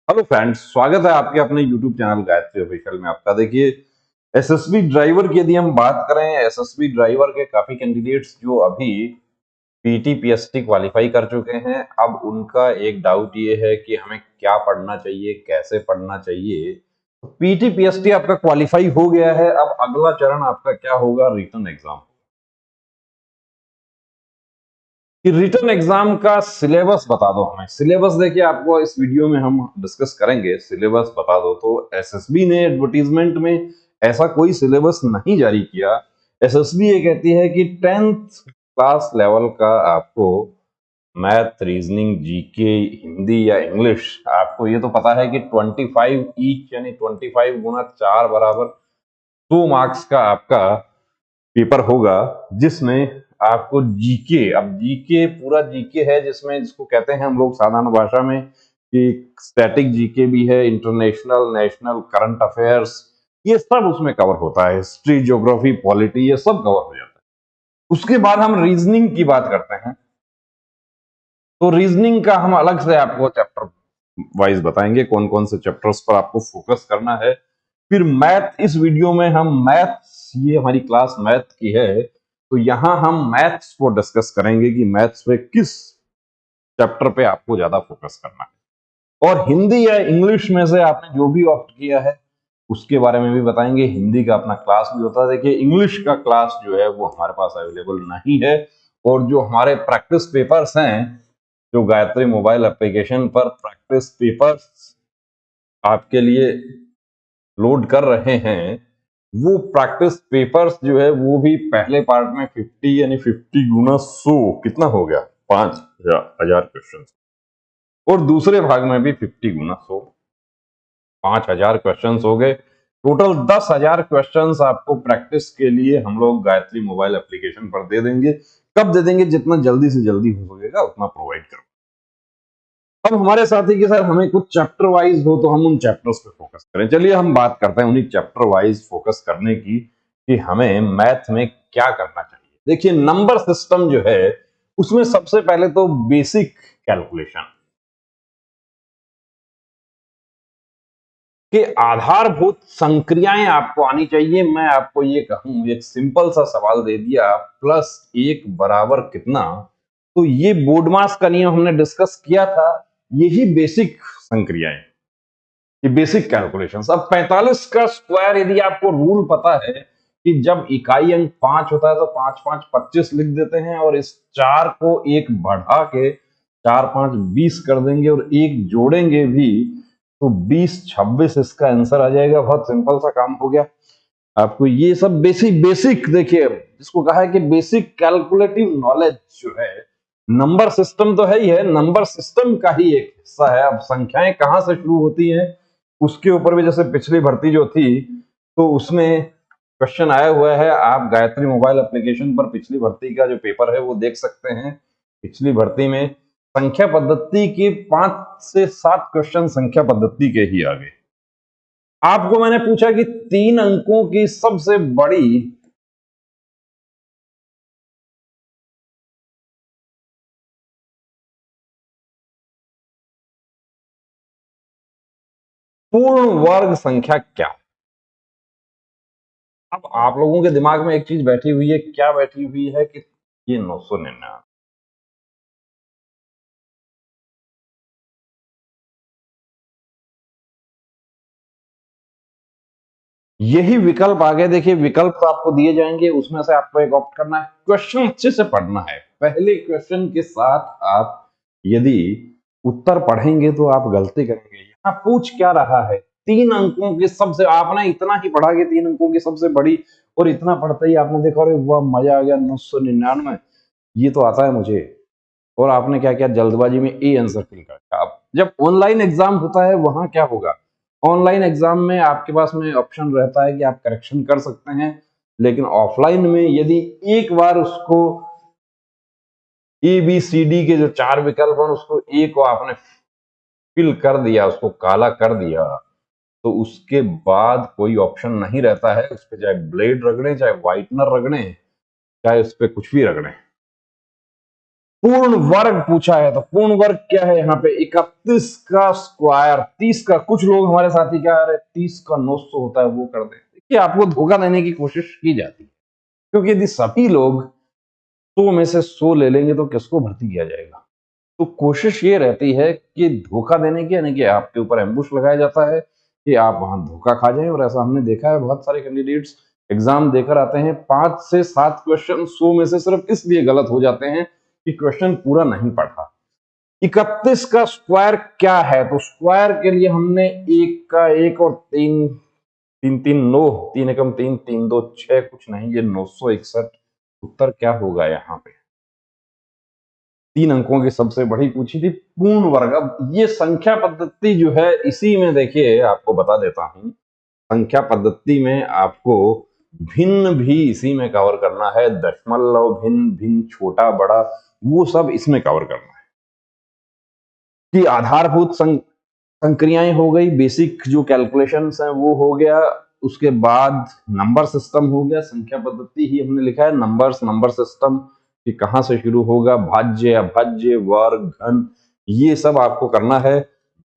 Hello friends, स्वागत है आपके अपने यूट्यूब चैनल गायत्री ऑफिशियल में आपका। देखिए, एसएसबी ड्राइवर की यदि हम बात करें, एसएसबी ड्राइवर के काफी कैंडिडेट्स जो अभी पीटी पीएसटी क्वालिफाई कर चुके हैं, अब उनका एक डाउट ये है कि हमें क्या पढ़ना चाहिए, कैसे पढ़ना चाहिए। पीटी पीएसटी आपका क्वालिफाई हो गया है, अब अगला चरण आपका क्या होगा? Written exam. कि रिटन एग्जाम का सिलेबस बता दो हमें। सिलेबस देखिए, आपको इस वीडियो में हम डिस्कस करेंगे। सिलेबस बता दो। तो एसएसबी ने एडवर्टीजमेंट में ऐसा कोई सिलेबस नहीं जारी किया। एसएसबी ये कहती है कि 10th क्लास लेवल का आपको मैथ, रीजनिंग, जीके, हिंदी या इंग्लिश, आपको ये तो पता है कि 25 ईच यानी 25 गुना 4 बराबर 2 मार्क्स का आपका पेपर होगा, जिसमें आपको जीके, अब जीके पूरा जीके है, जिसमें जिसको कहते हैं हम लोग साधारण भाषा में कि स्टैटिक जीके भी है, इंटरनेशनल, नेशनल, करंट अफेयर्स, ये सब उसमें कवर होता है। हिस्ट्री, ज्योग्राफी, पॉलिटी, ये सब कवर हो जाता है। उसके बाद हम रीजनिंग की बात करते हैं। तो रीजनिंग का हम अलग से आपको चैप्टर वाइज बताएंगे, कौन कौन से चैप्टर्स पर आपको फोकस करना है। फिर मैथ, इस वीडियो में हम मैथ्स, ये हमारी क्लास मैथ की है, तो यहां हम मैथ्स को डिस्कस करेंगे कि मैथ्स पे किस चैप्टर पे आपको ज्यादा फोकस करना है। और हिंदी या इंग्लिश में से आपने जो भी ऑप्ट किया है उसके बारे में भी बताएंगे। हिंदी का अपना क्लास भी होता है। देखिए, इंग्लिश का क्लास जो है वो हमारे पास अवेलेबल नहीं है। और जो हमारे प्रैक्टिस पेपर्स हैं, जो गायत्री मोबाइल एप्लीकेशन पर प्रैक्टिस पेपर्स आपके लिए लोड कर रहे हैं, वो प्रैक्टिस पेपर्स जो है वो भी पहले पार्ट में 50 यानी 50 गुना 100 कितना हो गया? 5,000 क्वेश्चन। और दूसरे भाग में भी 50 गुना 100, 5,000 क्वेश्चन हो गए। टोटल 10,000 क्वेश्चन आपको प्रैक्टिस के लिए हम लोग गायत्री मोबाइल एप्लीकेशन पर दे देंगे। कब दे देंगे? जितना जल्दी से जल्दी हो सकेगा उतना प्रोवाइड करो। अब हमारे साथी के सर, हमें कुछ चैप्टर वाइज हो तो हम उन चैप्टर्स पे फोकस करें। चलिए हम बात करते हैं उन्हीं चैप्टर वाइज फोकस करने की, कि हमें मैथ में क्या करना चाहिए। देखिए, नंबर सिस्टम जो है उसमें सबसे पहले तो बेसिक कैलकुलेशन के आधारभूत संक्रियाएं आपको आनी चाहिए। मैं आपको ये कहूं, एक सिंपल सा सवाल दे दिया, प्लस एक बराबर कितना, तो ये बोर्ड मास का नियम हमने डिस्कस किया था। यही बेसिक संक्रियाएं, ये बेसिक कैलकुलेशंस। अब 45 का स्क्वायर, यदि आपको रूल पता है कि जब इकाई अंक 5 होता है तो 5 5 25 लिख देते हैं, और इस 4 को एक बढ़ा के 4 5 20 कर देंगे, और एक जोड़ेंगे भी तो 20 26 इसका आंसर आ जाएगा। बहुत सिंपल सा काम हो गया। आपको ये सब बेसिक बेसिक, देखिए जिसको कहा है कि बेसिक कैलकुलेटिव नॉलेज जो है, नंबर सिस्टम तो है ही है, नंबर सिस्टम का ही एक हिस्सा है। अब संख्याएं कहां से शुरू होती हैं उसके ऊपर भी, जैसे पिछली भर्ती जो थी तो उसमें क्वेश्चन आया हुआ है। आप गायत्री मोबाइल एप्लीकेशन पर पिछली भर्ती का जो पेपर है वो देख सकते हैं। पिछली भर्ती में संख्या पद्धति के 5 से 7 क्वेश्चन संख्या पद्धति के ही आ गए। आपको मैंने पूछा कि 3 अंकों की सबसे बड़ी पूर्ण वर्ग संख्या क्या? अब आप लोगों के दिमाग में एक चीज बैठी हुई है, क्या बैठी हुई है? कि ये 999। यही विकल्प आगे देखिए, विकल्प तो आपको दिए जाएंगे, उसमें से आपको एक ऑप्ट करना है। क्वेश्चन अच्छे से पढ़ना है। पहले क्वेश्चन के साथ आप यदि उत्तर पढ़ेंगे तो आप गलती करेंगे। यहाँ पूछ क्या रहा है? 3 अंकों की सबसे, आपने इतना ही पढ़ा कि 3 अंकों की सबसे बड़ी, और इतना पढ़ते ही आपने देखा अरे वाह मजा आ गया 999, ये तो आता है मुझे। और आपने क्या किया? जल्दबाजी में ए आंसर फिल कर दिया। अब जब ऑनलाइन एग्जाम होता है वहां क्या होगा? ऑनलाइन एग्जाम में आपके पास में ऑप्शन रहता है कि आप करेक्शन कर सकते हैं, लेकिन ऑफलाइन में यदि एक बार उसको ए बी सी डी के जो 4 विकल्प हैं उसको ए को आपने फिल कर दिया, उसको काला कर दिया, तो उसके बाद कोई ऑप्शन नहीं रहता है। उस पर चाहे ब्लेड रगड़े, चाहे व्हाइटनर रगड़े, चाहे उस पर कुछ भी रगड़े, पूर्ण वर्ग पूछा है, तो पूर्ण वर्ग क्या है यहाँ पे? 31 का स्क्वायर, 30 का, कुछ लोग हमारे साथी क्या आ रहे हैं 30 का 900 होता है वो कर दे। देखिए आपको धोखा देने की कोशिश की जाती है, क्योंकि यदि सभी लोग 100 में से 100 ले लेंगे तो किसको भर्ती किया जाएगा? तो कोशिश ये रहती है कि धोखा देने की, यानी कि आपके ऊपर एम्बुश लगाया जाता है कि आप वहां धोखा खा जाएं। और ऐसा हमने देखा है, बहुत सारे कैंडिडेट्स एग्जाम देकर आते हैं, 5 से 7 क्वेश्चन 100 में से सिर्फ इसलिए गलत हो जाते हैं कि क्वेश्चन पूरा नहीं पढ़ा। 31 का स्क्वायर क्या है? तो स्क्वायर के लिए हमने एक का एक और तीन, तीन तीन नौ, तीन एकम तीन, तीन दो छह, कुछ नहीं, ये 961। उत्तर क्या होगा यहाँ पे? 3 अंकों की सबसे बड़ी पूछी थी पूर्ण वर्ग। अब ये संख्या पद्धति जो है, इसी में देखिए आपको बता देता हूं, संख्या पद्धति में आपको भिन्न भी इसी में कवर करना है, दशमलव भिन्न, भिन्न छोटा बड़ा, वो सब इसमें कवर करना है। कि आधारभूत संक्रियाएं हो गई, बेसिक जो कैलकुलेशंस हैं वो हो गया, उसके बाद नंबर सिस्टम हो गया, संख्या पद्धति ही हमने लिखा है, नंबर सिस्टम कि कहां से शुरू होगा, भाज्य, अभाज्य, वर्ग, घन, ये सब आपको करना है।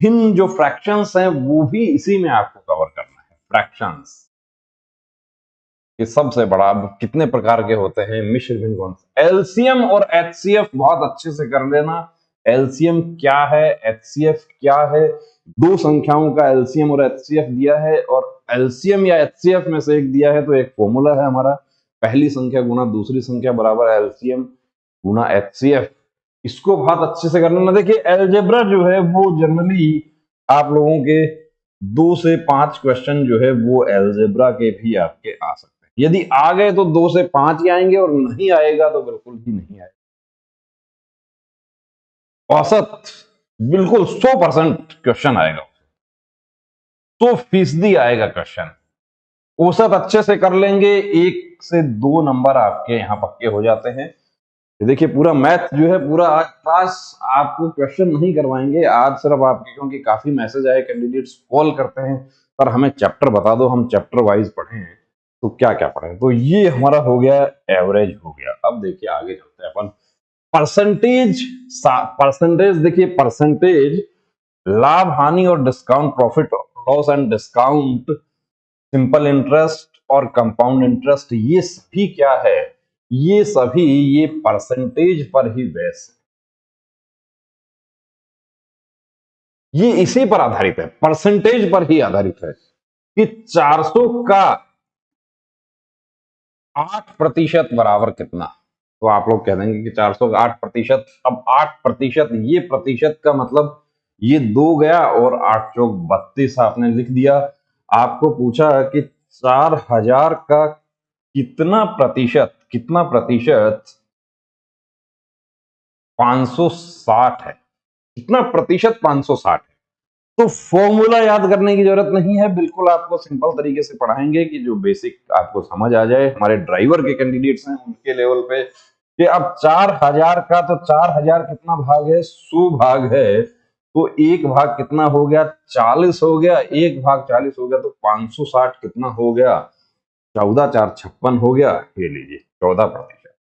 भिन्न जो फ्रैक्शंस हैं वो भी इसी में आपको कवर करना है, फ्रैक्शंस। ये सबसे बड़ा, अब कितने प्रकार के होते हैं, मिश्र भिन्न कौन से? एलसीएम और एचसीएफ बहुत अच्छे से कर लेना। एलसीएम क्या है, एचसीएफ क्या है? दो संख्याओं का एलसीएम और एचसीएफ दिया है, और एलसीएम या एचसीएफ में से एक दिया है, तो एक फॉर्मूला है हमारा, पहली संख्या गुना दूसरी संख्या बराबर एलसीएम गुना एचसीएफ। इसको बहुत अच्छे से कर लेना। देखिए एलजेब्रा जो है वो जनरली आप लोगों के 2 से 5 क्वेश्चन जो है वो एलजेब्रा के भी आपके आ सकते हैं। यदि आ गए तो 2 से 5 ही आएंगे, और नहीं आएगा तो बिल्कुल ही नहीं आएगा। औसत बिल्कुल 100% क्वेश्चन आएगा, 100% आएगा क्वेश्चन। औसत अच्छे से कर लेंगे, 1 से 2 नंबर आपके यहाँ पक्के हो जाते हैं। देखिए पूरा मैथ जो है, पूरा आज क्लास आपको क्वेश्चन नहीं करवाएंगे आज, सिर्फ आपके, क्योंकि काफी मैसेज आए, कैंडिडेट्स कॉल करते हैं पर हमें चैप्टर बता दो, हम चैप्टर वाइज पढ़ें, तो क्या क्या पढ़ें। तो ये हमारा हो गया, एवरेज हो गया। अब देखिए आगे चलते हैं अपन, परसेंटेज। परसेंटेज देखिए, परसेंटेज लाभ हानि और discount, profit loss and discount, simple interest और कंपाउंड इंटरेस्ट, ये सभी क्या है? ये सभी ये परसेंटेज पर ही बेस है, ये इसी पर आधारित है, परसेंटेज पर ही आधारित है कि 400 का 8% बराबर कितना। तो आप लोग कह देंगे कि 400 का 8%, अब 8%, ये प्रतिशत का मतलब ये 2 गया और 8 चौक 32 आपने लिख दिया। आपको पूछा कि 4000 का कितना प्रतिशत, कितना प्रतिशत 560 है, कितना प्रतिशत 560 है। तो फॉर्मूला याद करने की जरूरत नहीं है, बिल्कुल आपको सिंपल तरीके से पढ़ाएंगे कि जो बेसिक आपको समझ आ जाए। हमारे ड्राइवर के कैंडिडेट्स हैं उनके लेवल पे कि अब 4000 का, तो 4000 कितना भाग है, 100 भाग है, तो एक भाग कितना हो गया, 40 हो गया, एक भाग 40 हो गया, तो 560 कितना हो गया, 14 4 56 हो गया। ये लीजिए 14%।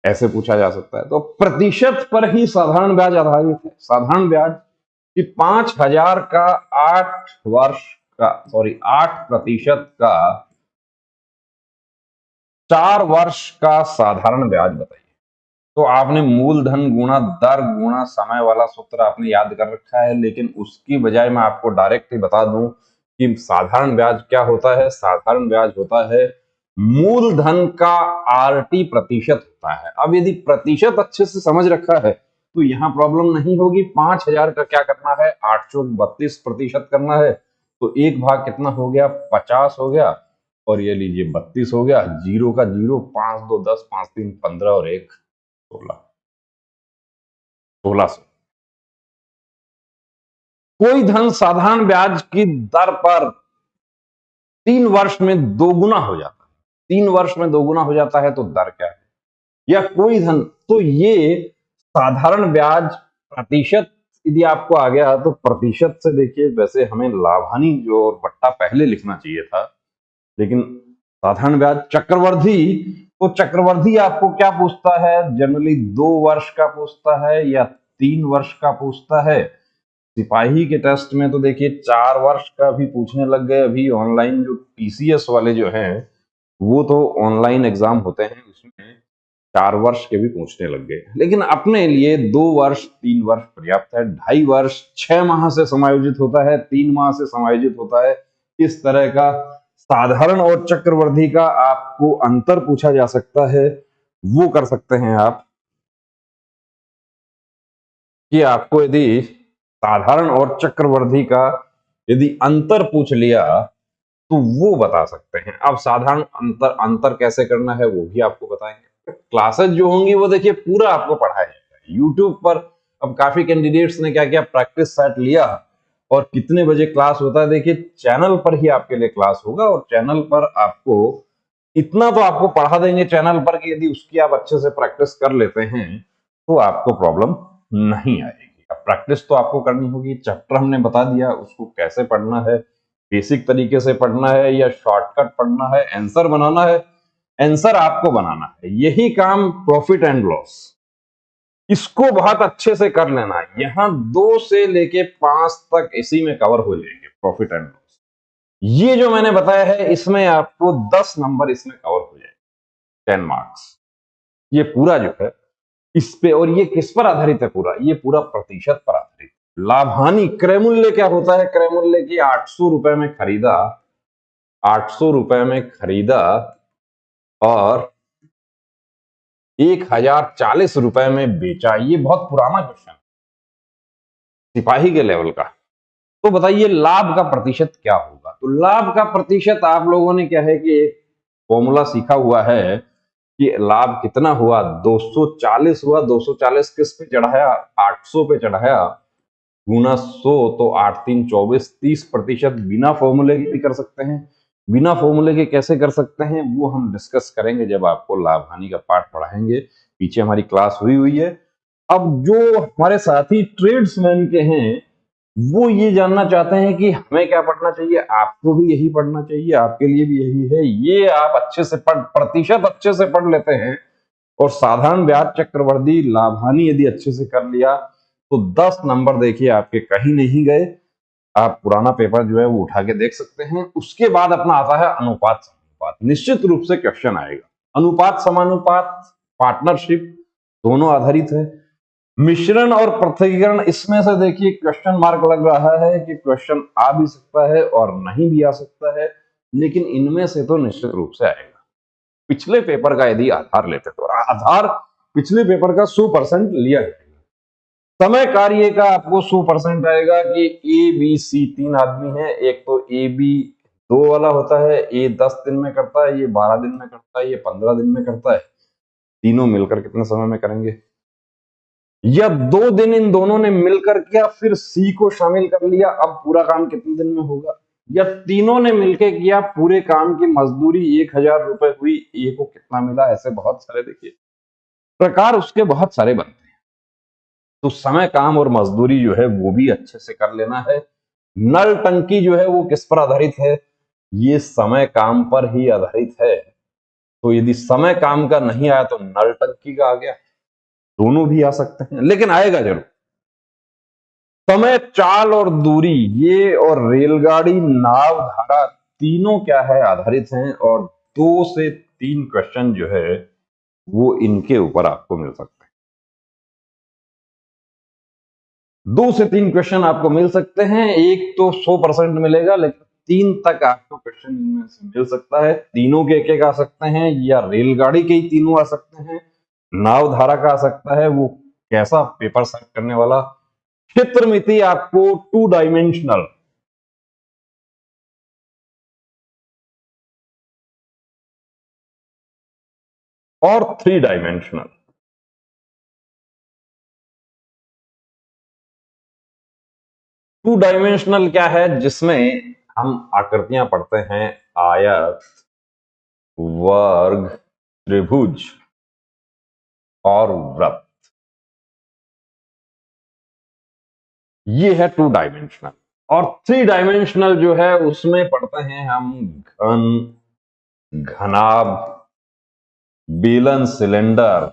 ऐसे पूछा जा सकता है। तो प्रतिशत पर ही साधारण ब्याज आधारित है। साधारण ब्याज कि 5000 का 8% का 4 वर्ष का साधारण ब्याज बताइए। तो आपने मूलधन गुणा दर गुणा समय वाला सूत्र आपने याद कर रखा है, लेकिन उसकी बजाय मैं आपको डायरेक्ट ही बता दूं कि साधारण ब्याज क्या होता है। साधारण ब्याज होता है मूलधन का आरटी प्रतिशत होता है। अब यदि प्रतिशत अच्छे से समझ रखा है तो यहां प्रॉब्लम नहीं होगी। 5000 का क्या करना है, 8 चौक 32% करना है, तो एक भाग कितना हो गया, 50 हो गया, और ये लीजिए 32 हो गया। जीरो का जीरो, 5 2 10, 5 3 15 और 1 16, 1600। कोई धन साधारण ब्याज की दर पर 3 वर्ष में दोगुना हो जाता है, 3 वर्ष में दोगुना हो जाता है, तो दर क्या है? या कोई धन, तो ये साधारण ब्याज प्रतिशत यदि आपको आ गया तो प्रतिशत से देखिए, वैसे हमें लाभ हानि जो बट्टा पहले लिखना चाहिए था, लेकिन साधारण ब्याज चक्रवर्धी, तो चक्रवर्धी आपको क्या पूछता है, जनरली 2 वर्ष का पूछता है या 3 वर्ष का पूछता है। सिपाही के टेस्ट में तो देखिए 4 वर्ष का भी पूछने लग गए। अभी ऑनलाइन जो टीसीएस वाले जो हैं वो तो ऑनलाइन एग्जाम होते हैं, उसमें 4 वर्ष के भी पूछने लग गए। लेकिन अपने लिए 2 वर्ष 3 वर्ष पर्याप्त है। 2.5 वर्ष 6 माह से समायोजित होता है, 3 माह से समायोजित होता है। इस तरह का साधारण और चक्रवर्धी का आपको अंतर पूछा जा सकता है, वो कर सकते हैं आप कि आपको यदि साधारण और चक्रवर्धी का यदि अंतर पूछ लिया तो वो बता सकते हैं। अब साधारण अंतर अंतर कैसे करना है वो भी आपको बताएंगे। क्लासेस जो होंगी वो देखिए पूरा आपको पढ़ाया जाएगा यूट्यूब पर। अब काफी कैंडिडेट्स ने क्या किया, प्रैक्टिस सेट लिया और कितने बजे क्लास होता है, देखिए चैनल पर ही आपके लिए क्लास होगा और चैनल पर आपको इतना तो आपको पढ़ा देंगे चैनल पर कि यदि उसकी आप अच्छे से प्रैक्टिस कर लेते हैं तो आपको प्रॉब्लम नहीं आएगी। अब प्रैक्टिस तो आपको करनी होगी। चैप्टर हमने बता दिया, उसको कैसे पढ़ना है, बेसिक तरीके से पढ़ना है या शॉर्टकट पढ़ना है, आंसर बनाना है। आंसर आपको बनाना है, यही काम प्रॉफिट एंड लॉस, इसको बहुत अच्छे से कर लेना है। यहां 2 से लेके 5 तक इसी में कवर हो जाएंगे प्रॉफिट एंड लॉस। ये जो मैंने बताया है इसमें आपको 10 नंबर इसमें कवर हो जाएंगे, 10 मार्क्स। ये पूरा जो है इस पे, और ये किस पर आधारित है पूरा, ये पूरा प्रतिशत पर आधारित। लाभ हानि क्रय मूल्य क्या होता है, क्रय मूल्य की 800 रुपए में खरीदा, 800 रुपए में खरीदा और 1040 रुपए में बेचा। ये बहुत पुराना क्वेश्चन, सिपाही के लेवल का। तो बताइए लाभ का प्रतिशत क्या होगा। तो लाभ का प्रतिशत आप लोगों ने क्या है कि एक फॉर्मूला सीखा हुआ है कि लाभ कितना हुआ, 240 हुआ। 240 किस पे चढ़ाया, 800 पे चढ़ाया, गुना 100 तो 8 3 24, 30%। बिना फॉर्मूले के भी कर सकते हैं, बिना फॉर्मूले के कैसे कर सकते हैं वो हम डिस्कस करेंगे जब आपको लाभ हानि का पार्ट पढ़ाएंगे। पीछे हमारी क्लास हुई है। अब जो हमारे साथी ट्रेड्समैन के हैं वो ये जानना चाहते हैं कि हमें क्या पढ़ना चाहिए, आपको भी यही पढ़ना चाहिए, आपके लिए भी यही है। ये आप अच्छे से प्रतिशत अच्छे से पढ़ लेते हैं और साधारण ब्याज चक्रवर्ती लाभ हानि यदि अच्छे से कर लिया तो 10 नंबर देखिए आपके कहीं नहीं गए। आप पुराना पेपर जो है वो उठा के देख सकते हैं। उसके बाद अपना आता है अनुपात समानुपात। निश्चित रूप से क्वेश्चन आएगा, अनुपात समानुपात, पार्टनरशिप, दोनों आधारित है। मिश्रण और पृथकीकरण, इसमें से देखिए क्वेश्चन मार्क लग रहा है कि क्वेश्चन आ भी सकता है और नहीं भी आ सकता है, लेकिन इनमें से तो निश्चित रूप से आएगा। पिछले पेपर का यदि आधार लेते तो आधार पिछले पेपर का 100% लिया जाएगा। समय कार्य का आपको 100% आएगा कि ए बी सी 3 आदमी है। एक तो ए बी 2 वाला होता है, ए 10 दिन में करता है, ये 12 दिन में करता है, ये 15 दिन में करता है। तीनों मिलकर कितने समय में करेंगे, या 2 दिन इन दोनों ने मिलकर किया फिर सी को शामिल कर लिया, अब पूरा काम कितने दिन में होगा। या तीनों ने मिलकर किया, पूरे काम की मजदूरी 1000 रुपए हुई, ए को कितना मिला। ऐसे बहुत सारे देखिए प्रकार उसके बहुत सारे बनते हैं। तो समय काम और मजदूरी जो है वो भी अच्छे से कर लेना है। नल टंकी जो है वो किस पर आधारित है, ये समय काम पर ही आधारित है। तो यदि समय काम का नहीं आया तो नल टंकी का आ गया, दोनों भी आ सकते हैं लेकिन आएगा जरूर। समय, चाल और दूरी, ये और रेलगाड़ी, नाव, धारा, तीनों क्या है आधारित हैं और 2 से 3 क्वेश्चन जो है वो इनके ऊपर आपको मिल सकते हैं। 2 से 3 क्वेश्चन आपको मिल सकते हैं। एक तो 100% मिलेगा लेकिन 3 तक आपको क्वेश्चन इनमें से मिल सकता है। तीनों के एक-एक आ सकते हैं या रेलगाड़ी के ही तीनों आ सकते हैं, नाव धारा का आ सकता है। वो कैसा पेपर सेट करने वाला। क्षेत्र मिति आपको 2 डायमेंशनल और 3 डायमेंशनल। 2 डायमेंशनल क्या है, जिसमें हम आकृतियां पढ़ते हैं, आयत, वर्ग, त्रिभुज और वृत्त। ये है 2 डायमेंशनल। और 3 डायमेंशनल जो है उसमें पढ़ते हैं हम घन, घनाभ, बेलन, सिलेंडर,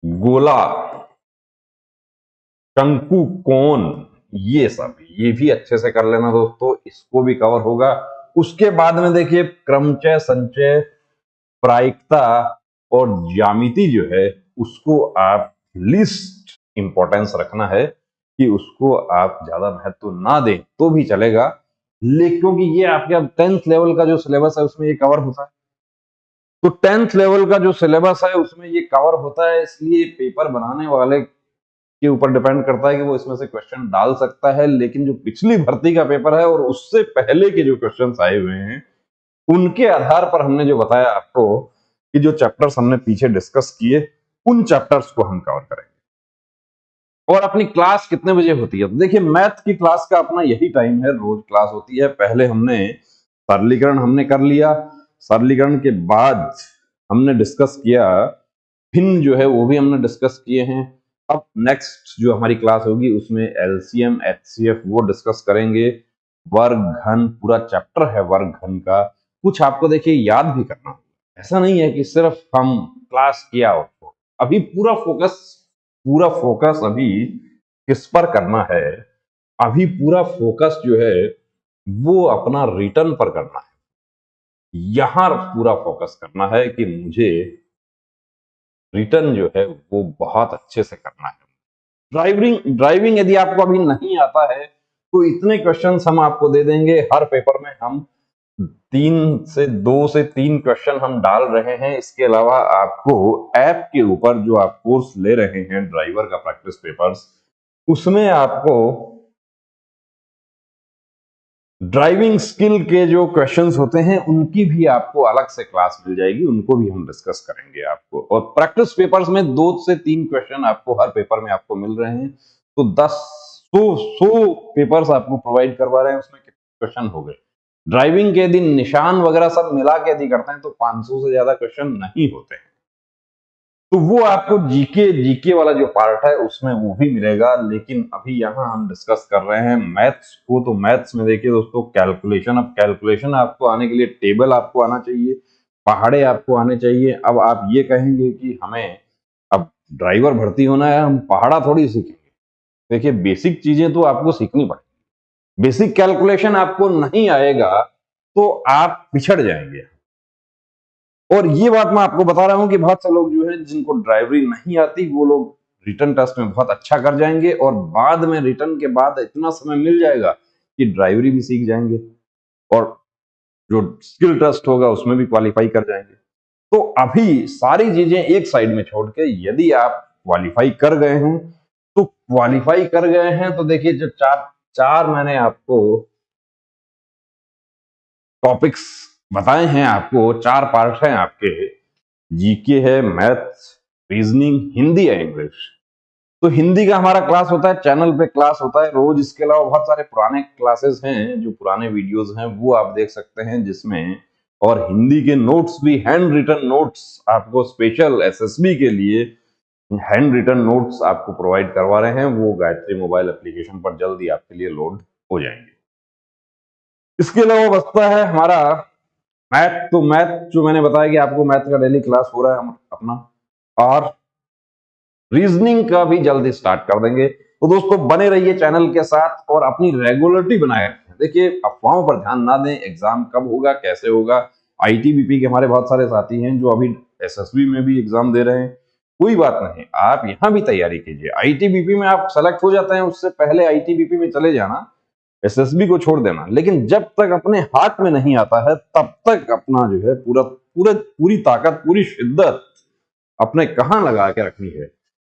गोला, शंकु, कोन, ये सब, ये भी अच्छे से कर लेना दोस्तों, इसको भी कवर होगा। उसके बाद में देखिए क्रमचय, संचय, प्रायिकता और ज्यामिति जो है उसको आप लिस्ट इंपॉर्टेंस रखना है कि उसको आप ज्यादा महत्व ना दें तो भी चलेगा, लेकिन क्योंकि ये आपके 10th लेवल का जो सिलेबस है उसमें ये कवर होता है। तो 10th लेवल का जो सिलेबस है उसमें ये कवर होता है, इसलिए पेपर बनाने वाले के ऊपर डिपेंड करता है कि वो इसमें से क्वेश्चन डाल सकता है। लेकिन जो पिछली भर्ती का पेपर है और उससे पहले के जो क्वेश्चन आए हुए हैं उनके आधार पर हमने जो बताया आपको कि जो चैप्टर्स हमने पीछे डिस्कस किए उन चैप्टर्स को हम कवर करेंगे। और अपनी क्लास कितने बजे होती है? तो देखिए मैथ की क्लास का अपना यही टाइम है, रोज क्लास होती है। पहले हमने सरलीकरण हमने कर लिया, सरलीकरण के बाद हमने डिस्कस किया भिन्न जो है वो भी हमने डिस्कस किए हैं। अब नेक्स्ट जो हमारी क्लास होगी उसमें एलसीएम, एचसीएफ वो डिस्कस करेंगे। वर्ग घन पूरा चैप्टर है वर्ग घन का, कुछ आपको देखिए याद भी करना होगा। ऐसा नहीं है कि सिर्फ हम क्लास किया हो, अभी पूरा फोकस अभी किस पर करना है? अभी पूरा फोकस जो है वो अपना रिटर्न पर करना है। यहां पूरा फोकस करना है कि मुझे रिटर्न जो है वो बहुत अच्छे से करना है। ड्राइविंग यदि आपको अभी नहीं आता है तो इतने क्वेश्चंस हम आपको दे देंगे हर पेपर में। हम 2 से 3 क्वेश्चन हम डाल रहे हैं। इसके अलावा आपको ऐप के ऊपर जो आप कोर्स ले रहे हैं ड्राइवर का प्रैक्टिस पेपर्स, उसमें आपको ड्राइविंग स्किल के जो क्वेश्चंस होते हैं उनकी भी आपको अलग से क्लास मिल जाएगी, उनको भी हम डिस्कस करेंगे आपको। और प्रैक्टिस पेपर्स में 2 से 3 क्वेश्चन आपको हर पेपर में आपको मिल रहे हैं, तो 100 पेपर्स आपको प्रोवाइड करवा रहे हैं, उसमें कितने क्वेश्चन हो गए? ड्राइविंग के दिन निशान वगैरह सब मिला के यदि करते हैं तो 500 से ज्यादा क्वेश्चन नहीं होते हैं। तो वो आपको जीके वाला जो पार्ट है उसमें वो भी मिलेगा। लेकिन अभी यहाँ हम डिस्कस कर रहे हैं मैथ्स को। तो मैथ्स में देखिए दोस्तों कैलकुलेशन, अब कैलकुलेशन आपको आने के लिए टेबल आपको आना चाहिए, पहाड़े आपको आने चाहिए। अब आप ये कहेंगे कि हमें अब ड्राइवर भर्ती होना है, हम पहाड़ा थोड़ी सीखेंगे। देखिए बेसिक चीजें तो आपको सीखनी पड़ेगी। बेसिक कैलकुलेशन आपको नहीं आएगा तो आप पिछड़ जाएंगे। और ये बात मैं आपको बता रहा हूं कि बहुत से लोग जो है जिनको ड्राइवरी नहीं आती वो लोग रिटर्न टेस्ट में बहुत अच्छा कर जाएंगे और बाद में रिटर्न के बाद इतना समय मिल जाएगा कि ड्राइवरी भी सीख जाएंगे और जो स्किल टेस्ट होगा उसमें भी क्वालिफाई कर जाएंगे। तो अभी सारी चीजें एक साइड में छोड़ के यदि आप क्वालिफाई कर गए हैं तो क्वालिफाई कर गए हैं तो देखिए जो चार मैंने आपको टॉपिक्स बताए हैं, आपको 4 पार्ट हैं आपके, जीके है, मैथ्स, रीजनिंग, हिंदी है, इंग्लिश। तो हिंदी का हमारा क्लास होता है, चैनल पे क्लास होता है रोज। इसके अलावा बहुत सारे पुराने क्लासेस हैं, जो पुराने वीडियोस हैं वो आप देख सकते हैं जिसमें, और हिंदी के नोट्स भी, हैंड रिटन नोट्स आपको स्पेशल एसएसबी के लिए हैंड रिटन नोट्स आपको प्रोवाइड करवा रहे हैं। वो गायत्री मोबाइल एप्लीकेशन पर जल्दी आपके लिए लोड हो जाएंगे। इसके अलावा बचता है हमारा मैथ। तो मैथ जो मैंने बताया कि आपको मैथ का डेली क्लास हो रहा है अपना, और रीजनिंग का भी जल्दी स्टार्ट कर देंगे। तो दोस्तों बने रहिए चैनल के साथ और अपनी रेगुलरिटी बनाए रखें। देखिए अफवाहों पर ध्यान ना दें, एग्जाम कब होगा कैसे होगा। आईटीबीपी के हमारे बहुत सारे साथी हैं जो अभी एसएसबी में भी एग्जाम दे रहे हैं, कोई बात नहीं, आप यहाँ भी तैयारी कीजिए। आईटीबीपी में आप सेलेक्ट हो जाते हैं उससे पहले आईटीबीपी में चले जाना, एसएसबी को छोड़ देना। लेकिन जब तक अपने हाथ में नहीं आता है तब तक अपना जो है पूरी ताकत, पूरी शिद्दत अपने कहां लगा के रखनी है?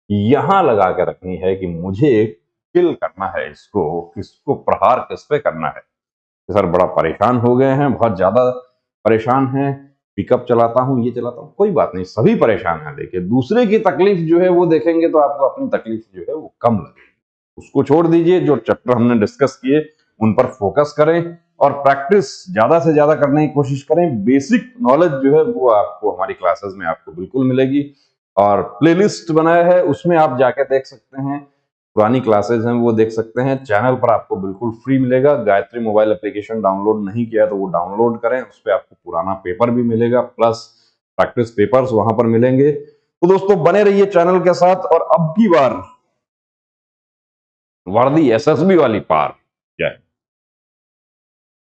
यहां लगा के रखनी है कि मुझे किल करना है इसको, किसको प्रहार किस पे करना है। सर बड़ा परेशान हो गए हैं, बहुत ज्यादा परेशान हैं, पिकअप चलाता हूं, ये चलाता हूं, कोई बात नहीं, सभी परेशान हैं। देखिए दूसरे की तकलीफ जो है वो देखेंगे तो आपको अपनी तकलीफ जो है वो कम लगेगी। उसको छोड़ दीजिए, जो चैप्टर हमने डिस्कस किए उन पर फोकस करें और प्रैक्टिस ज्यादा से ज्यादा करने की कोशिश करें। बेसिक नॉलेज जो है वो आपको हमारी क्लासेस में आपको बिल्कुल मिलेगी। और प्लेलिस्ट बनाया है उसमें आप जाके देख सकते हैं पुरानी क्लासेज हैं वो देख सकते हैं। चैनल पर आपको बिल्कुल फ्री मिलेगा। गायत्री मोबाइल एप्लीकेशन डाउनलोड नहीं किया तो वो डाउनलोड करें, उस पर आपको पुराना पेपर भी मिलेगा, प्लस प्रैक्टिस पेपर्स वहां पर मिलेंगे। तो दोस्तों बने रहिए चैनल के साथ, और अब की बार वर्दी एसएसबी वाली पार